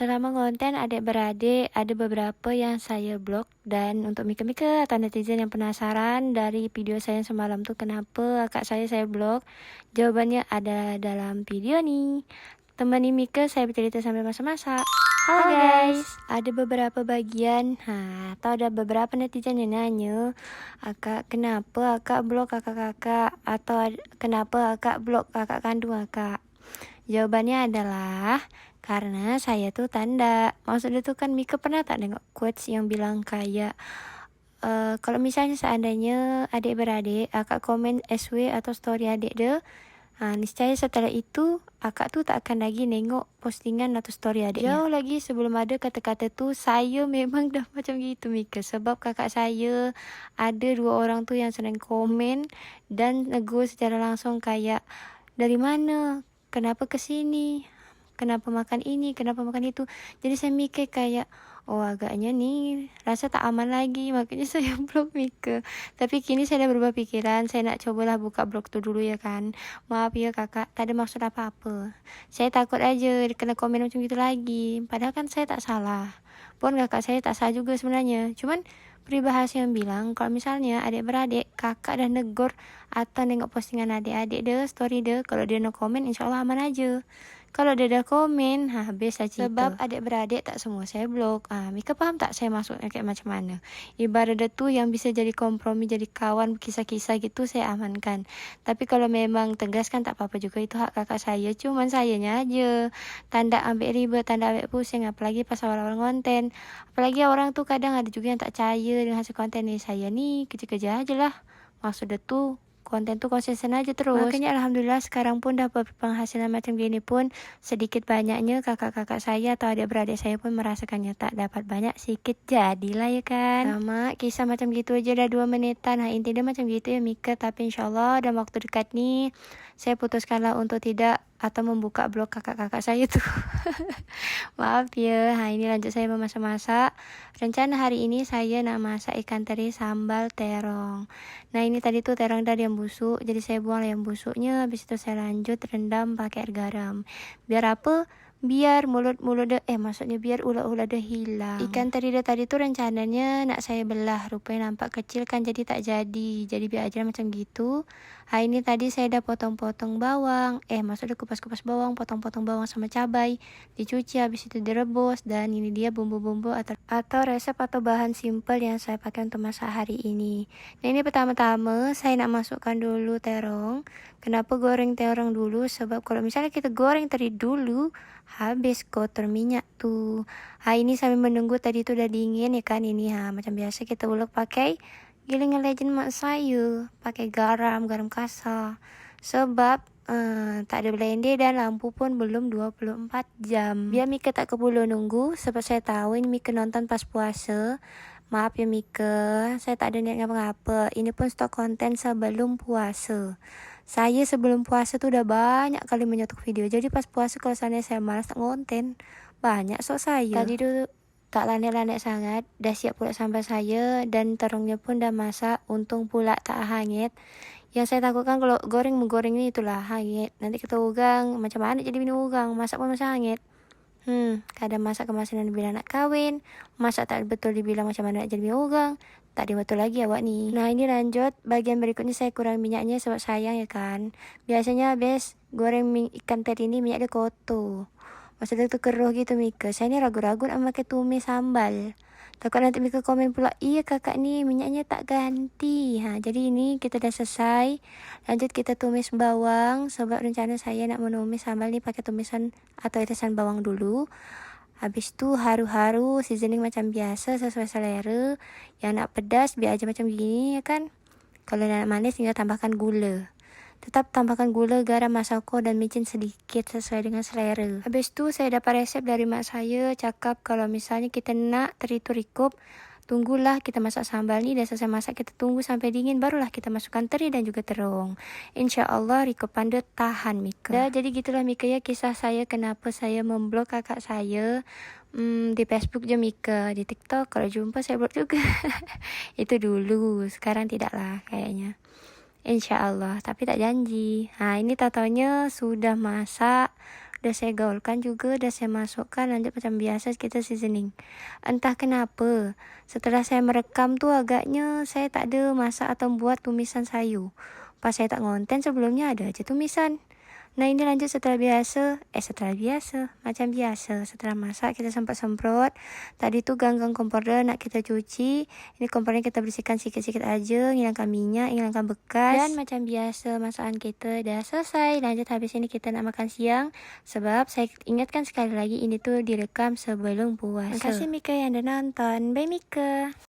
Selama konten adik-beradik, ada beberapa yang saya blok. Dan untuk Mika-Mika atau netizen yang penasaran dari video saya semalam tuh kenapa kakak saya blok, jawabannya ada dalam video nih. Temani Mika saya bercerita sambil masak-masak. Halo guys, ada beberapa bagian, atau ada beberapa netizen yang nanya, "Akak, kenapa akak blok kakak-kakak?" Atau "Kenapa akak blok kakak kandung akak?" Jawabannya adalah karena saya tuh tanda. Maksudnya tuh kan Mika pernah tak nengok quotes yang bilang kayak kalau misalnya seandainya adik-beradik akak komen SW atau story adik dia, niscaya setelah itu akak tuh tak akan lagi nengok postingan atau story adiknya. Jauh lagi sebelum ada kata-kata tuh saya memang dah macam gitu Mika. Sebab kakak saya ada 2 orang tuh yang sering komen dan negur secara langsung kayak, "Dari mana? Kenapa kesini? Kenapa makan ini? Kenapa makan itu?" Jadi saya mikir kayak, oh agaknya nih rasa tak aman lagi. Makanya saya blok Mika. Tapi kini saya dah berubah pikiran. Saya nak cobalah buka blog tu dulu ya kan. Maaf ya kakak, tak ada maksud apa-apa. Saya takut aja kena komen macam gitu lagi. Padahal kan saya tak salah. Pun kakak saya tak salah juga sebenarnya. Cuman peribahasa yang bilang kalau misalnya adik-beradik kakak dah negor atau nengok postingan adik-adik dia, story dia, kalau dia no komen insyaAllah aman aja. Kalau dia dah komen, habis lah cerita. Sebab adik-beradik tak semua saya blok. Mika faham tak saya maksudnya kayak macam mana? Ibarat dia tu yang bisa jadi kompromi, jadi kawan, kisah-kisah gitu saya amankan. Tapi kalau memang tegas kan tak apa-apa juga, itu hak kakak saya. Cuman sayanya aja tanda ambil ribet, tanda ambil pusing, apalagi pas awal-awal konten. Apalagi orang tuh kadang ada juga yang tak percaya dengan hasil konten ni. Saya nih kerja-kerja aja lah. Maksud dia tuh konten tuh konsisten aja terus. Makanya alhamdulillah sekarang pun dapat penghasilan macam gini pun sedikit banyaknya kakak-kakak saya atau adik-beradik saya pun merasakannya. Tak dapat banyak, sedikit jadilah ya kan. Sama kisah macam gitu aja dah 2 menitan. Intinya macam gitu ya Mika. Tapi insyaAllah dalam waktu dekat nih saya putuskanlah untuk tidak atau membuka blog kakak-kakak saya tuh. Maaf ya. Ini lanjut saya memasak-masak. Rencana hari ini saya nak masak ikan teri sambal terong. Nah ini tadi tuh terong dari yang busuk, jadi saya buang yang busuknya. Habis itu saya lanjut rendam pakai air garam. Biar apa? Biar maksudnya biar ulat-ulat dia hilang. Ikan teri dia tadi tuh rencananya nak saya belah, rupanya nampak kecil kan, jadi tak jadi biar aja macam gitu. Ini tadi saya dah potong-potong bawang, maksudnya kupas-kupas bawang, potong-potong bawang sama cabai, dicuci habis itu direbus. Dan ini dia bumbu-bumbu atau resep atau bahan simple yang saya pakai untuk masak hari ini. Nah ini pertama-tama saya nak masukkan dulu terong. Kenapa goreng terong dulu? Sebab kalau misalnya kita goreng teri dulu, habis kotor minyak tuh. Ini sambil menunggu tadi tuh udah dingin ya kan. Ini macam biasa kita ulek pakai gilingan legend mak saya, pakai garam kasar. Sebab tak ada blender dan lampu pun belum 24 jam. Biar Mika tak kebulu nunggu, sebab saya tahu ini Mika nonton pas puasa. Maaf ya Mika, saya tak ada niat ngapa-ngapa. Ini pun stok konten sebelum puasa. Saya sebelum puasa tuh udah banyak kali menyotok video. Jadi pas puasa kalau saya malas tak ngonten, banyak sok saya. Tadi dulu tak lanek-lanek sangat, dah siap pula sambal saya dan terongnya pun dah masak. Untung pula tak hanyut. Yang saya takutkan kalau menggoreng ini itulah hanyut. Nanti kita ugang, macam mana jadi minum ugang, masak pun masih hanyut. Kadang masak kemasan dibilang nak kawin, masak tak betul dibilang macam mana nak jadi minum ugang. Tak ada betul lagi awak ni. Nah ini lanjut, bagian berikutnya saya kurang minyaknya sebab sayang ya kan. Biasanya habis goreng ikan teri ini minyak dia kotor. Maksudnya tu keruh gitu Mika. Saya ni ragu-ragu nak pakai tumis sambal. Takut nanti Mika komen pula, iya kakak ni minyaknya tak ganti. Jadi ini kita dah selesai. Lanjut kita tumis bawang. Sebab rencana saya nak menumis sambal ni pakai tumisan atau irisan bawang dulu. Habis tu haru-haru, seasoning macam biasa sesuai selera. Yang nak pedas biar aja macam gini ya kan. Kalau nak manis tinggal tambahkan gula. Tetap tambahkan gula, garam, masako dan micin sedikit sesuai dengan selera. Habis tu saya dapat resep dari mak saya, cakap kalau misalnya kita nak teri tu rikup, tunggulah kita masak sambal ni, dan selesai masak kita tunggu sampai dingin, barulah kita masukkan teri dan juga terong. InsyaAllah rikupan dia tahan Mika. Jadi gitulah Mika ya kisah saya kenapa saya memblok kakak saya. Di Facebook je Mika, di TikTok kalau jumpa saya blok juga. Itu dulu, sekarang tidaklah kayaknya. InsyaAllah, tapi tak janji. Ini tak taunya sudah masak. Udah saya gaulkan juga, udah saya masukkan, lanjut macam biasa kita seasoning. Entah kenapa, setelah saya merekam tuh agaknya saya tak ada masak atau buat tumisan sayur. Pas saya tak ngonten sebelumnya ada aja tumisan. Nah ini lanjut setelah biasa, macam biasa. Setelah masak kita semprot. Tadi tuh ganggang kompornya nak kita cuci. Ini kompornya kita bersihkan sikit-sikit aja, hilangkan minyak, hilangkan bekas. Dan macam biasa masakan kita dah selesai. Lanjut habis ini kita nak makan siang. Sebab saya ingatkan sekali lagi ini tuh direkam sebelum puasa. Terima kasih Mika yang dah nonton. Bye Mika.